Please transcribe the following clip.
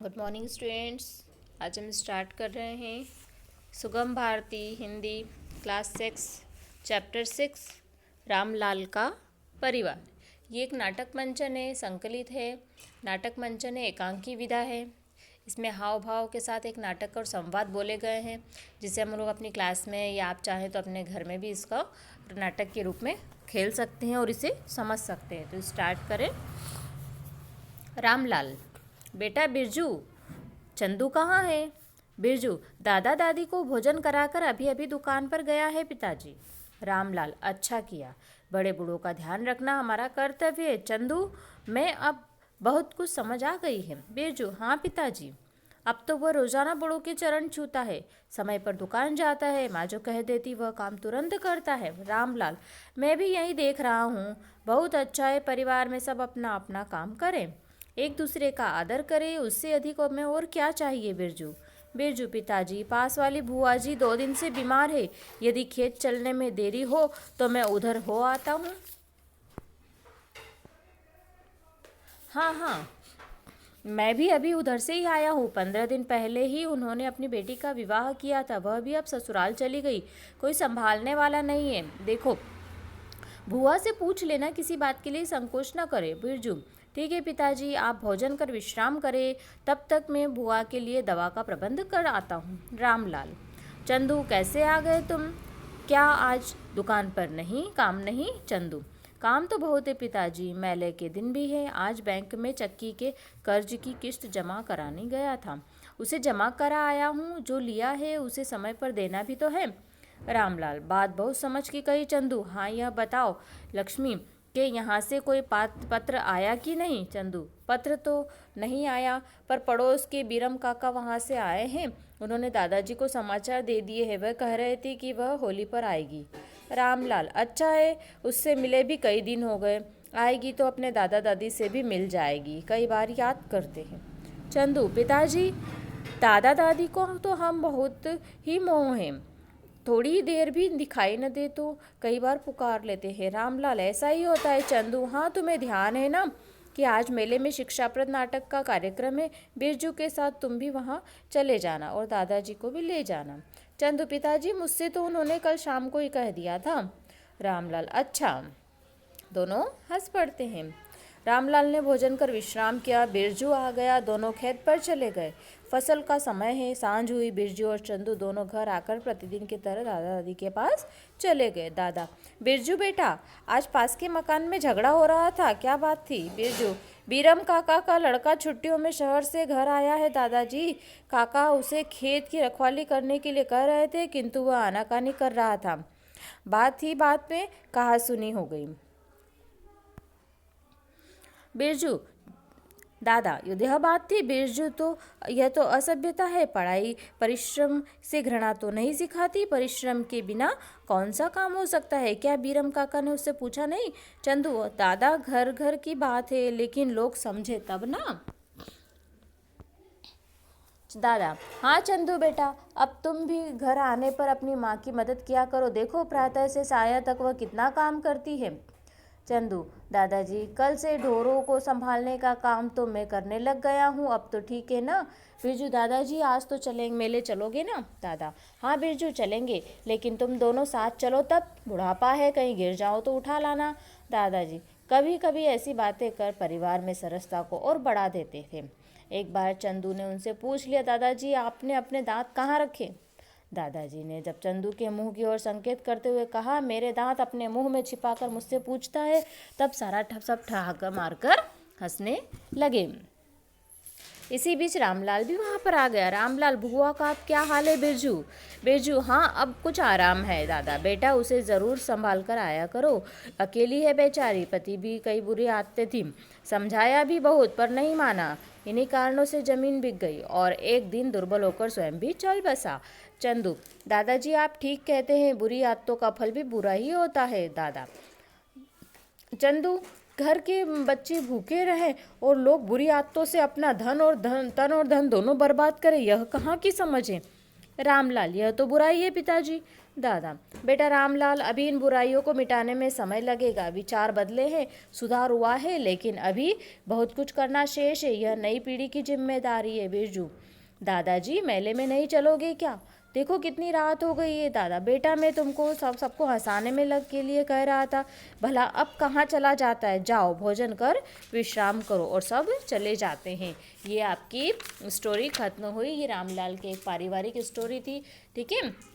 Good morning students. आज हम start कर रहे हैं सुगम भारती हिंदी क्लास 6 चैप्टर 6 रामलाल का परिवार। ये एक नाटक मंचन है, संकलित है। नाटक मंचन है, एकांकी विधा है। इसमें हाव भाव के साथ एक नाटक और संवाद बोले गए हैं, जिसे हम लोग अपनी क्लास में या आप चाहें तो अपने घर में भी इसका नाटक के रूप में खेल सकते हैं और इसे समझ सकते हैं। तो स्टार्ट करें। रामलाल, बेटा बिरजू, चंदू कहाँ है? बिरजू, दादा दादी को भोजन कराकर अभी अभी दुकान पर गया है पिताजी। रामलाल, अच्छा किया, बड़े बूढ़ों का ध्यान रखना हमारा कर्तव्य है। चंदू, मैं अब बहुत कुछ समझ आ गई है। बिरजू, हाँ पिताजी, अब तो वह रोजाना बड़ों के चरण छूता है, समय पर दुकान जाता है, माँ जो कह देती वह काम तुरंत करता है। रामलाल, मैं भी यही देख रहा हूँ, बहुत अच्छा है परिवार में सब अपना अपना काम करें, एक दूसरे का आदर करें, उससे अधिक हमें और क्या चाहिए। बिरजू, बिरजू, पिताजी, पास वाली बुआ जी 2 दिन से बीमार है, यदि खेत चलने में देरी हो तो मैं उधर हो आता हूँ। हाँ हाँ, मैं भी अभी उधर से ही आया हूँ। 15 दिन पहले ही उन्होंने अपनी बेटी का विवाह किया था, वह भी अब ससुराल चली गई, कोई संभालने वाला नहीं है। देखो, बुआ से पूछ लेना, किसी बात के लिए संकोच न करे। बिरजू, ठीक है पिताजी, आप भोजन कर विश्राम करें, तब तक मैं बुआ के लिए दवा का प्रबंध कर आता हूँ। रामलाल, चंदू, कैसे आ गए तुम? क्या आज दुकान पर नहीं, काम नहीं? चंदू, काम तो बहुत है पिताजी, मेले के दिन भी है। आज बैंक में चक्की के कर्ज की किस्त जमा कराने गया था, उसे जमा करा आया हूँ। जो लिया है उसे समय पर देना भी तो है। रामलाल, बात बहुत समझ की कही चंदू। हाँ, यह बताओ लक्ष्मी के यहाँ से कोई पत्र आया कि नहीं? चंदू, पत्र तो नहीं आया, पर पड़ोस के बीरम काका वहाँ से आए हैं, उन्होंने दादाजी को समाचार दे दिए हैं, वह कह रहे थे कि वह होली पर आएगी। रामलाल, अच्छा है, उससे मिले भी कई दिन हो गए, आएगी तो अपने दादा दादी से भी मिल जाएगी, कई बार याद करते हैं। चंदू, पिताजी, दादा दादी को तो हम बहुत ही मोह हैं, थोड़ी देर भी दिखाई न दे तो कई बार पुकार लेते हैं। रामलाल, ऐसा ही होता है चंदू। हाँ, तुम्हें ध्यान है ना कि आज मेले में शिक्षाप्रद नाटक का कार्यक्रम है, बिरजू के साथ तुम भी वहाँ चले जाना और दादाजी को भी ले जाना। चंदू, पिताजी, मुझसे तो उन्होंने कल शाम को ही कह दिया था। रामलाल, अच्छा। दोनों हंस पड़ते हैं। रामलाल ने भोजन कर विश्राम किया, बिरजू आ गया, दोनों खेत पर चले गए। फसल का समय है, सांझ हुई। बिरजू और चंदू दोनों घर आकर प्रतिदिन की तरह दादा दादी के पास चले गए। दादा, बिरजू बेटा, आज पास के मकान में झगड़ा हो रहा था, क्या बात थी? बिरजू, बीरम काका का लड़का छुट्टियों में शहर से घर आया है दादाजी, काका उसे खेत की रखवाली करने के लिए कह रहे थे, किंतु वह आनाकानी कर रहा था, बात ही बात में कहासुनी हो गई। बिरजू, दादा, यह बात थी बिरजू, तो यह तो असभ्यता है, पढ़ाई परिश्रम से घृणा तो नहीं सिखाती, परिश्रम के बिना कौन सा काम हो सकता है? क्या बीरम काका ने उससे पूछा नहीं? चंदू, दादा, घर घर की बात है, लेकिन लोग समझे तब ना। दादा, हाँ चंदू बेटा, अब तुम भी घर आने पर अपनी माँ की मदद किया करो, देखो प्रातः से साया तक वह कितना काम करती है। चंदू, दादाजी, कल से ढोरों को संभालने का काम तो मैं करने लग गया हूँ, अब तो ठीक है ना? बिरजू, दादाजी, आज तो चलेंगे, मेले चलोगे ना? दादा, हाँ बिरजू, चलेंगे, लेकिन तुम दोनों साथ चलो, तब बुढ़ापा है, कहीं गिर जाओ तो उठा लाना। दादाजी, कभी कभी ऐसी बातें कर परिवार में सरसता को और बढ़ा देते थे। एक बार चंदू ने उनसे पूछ लिया, दादाजी, आपने अपने दांत कहाँ रखे? दादाजी ने जब चंदू के मुंह की ओर संकेत करते हुए कहा, मेरे दांत अपने मुंह में छिपाकर मुझसे पूछता है, तब सारा सब ठहाका मारकर हंसने लगे। इसी बीच रामलाल भी वहाँ पर आ गया। रामलाल, बुआ का अब क्या हाल है? बिरजू, बिरजू, हाँ अब कुछ आराम है दादा, बेटा उसे ज़रूर संभाल कर आया करो, अकेली है बेचारी, पति भी कई बुरी आदतें थी, समझाया भी बहुत पर नहीं माना, इन्हीं कारणों से जमीन बिक गई और एक दिन दुर्बल होकर स्वयं भी चल बसा। चंदू, दादाजी आप ठीक कहते हैं, बुरी आदतों का फल भी बुरा ही होता है। दादा, चंदू, घर के बच्चे भूखे रहें और लोग बुरी आदतों से अपना तन और धन दोनों बर्बाद करें, यह कहाँ की समझ है? रामलाल, यह तो बुराई है पिताजी। दादा, बेटा रामलाल, अभी इन बुराइयों को मिटाने में समय लगेगा। विचार बदले हैं, सुधार हुआ है, लेकिन अभी बहुत कुछ करना शेष है। यह नई पीढ़ी की जिम्मेदारी है। बिरजू, दादाजी मेले में नहीं चलोगे क्या? देखो कितनी रात हो गई है। दादा, बेटा मैं तुमको सबको हंसाने में लग के लिए कह रहा था। भला अब कहाँ चला जाता है? जाओ भोजन कर विश्राम करो। और सब चले जाते हैं। ये आपकी स्टोरी खत्म हुई। ये रामलाल की एक पारिवारिक स्टोरी थी। ठीक है।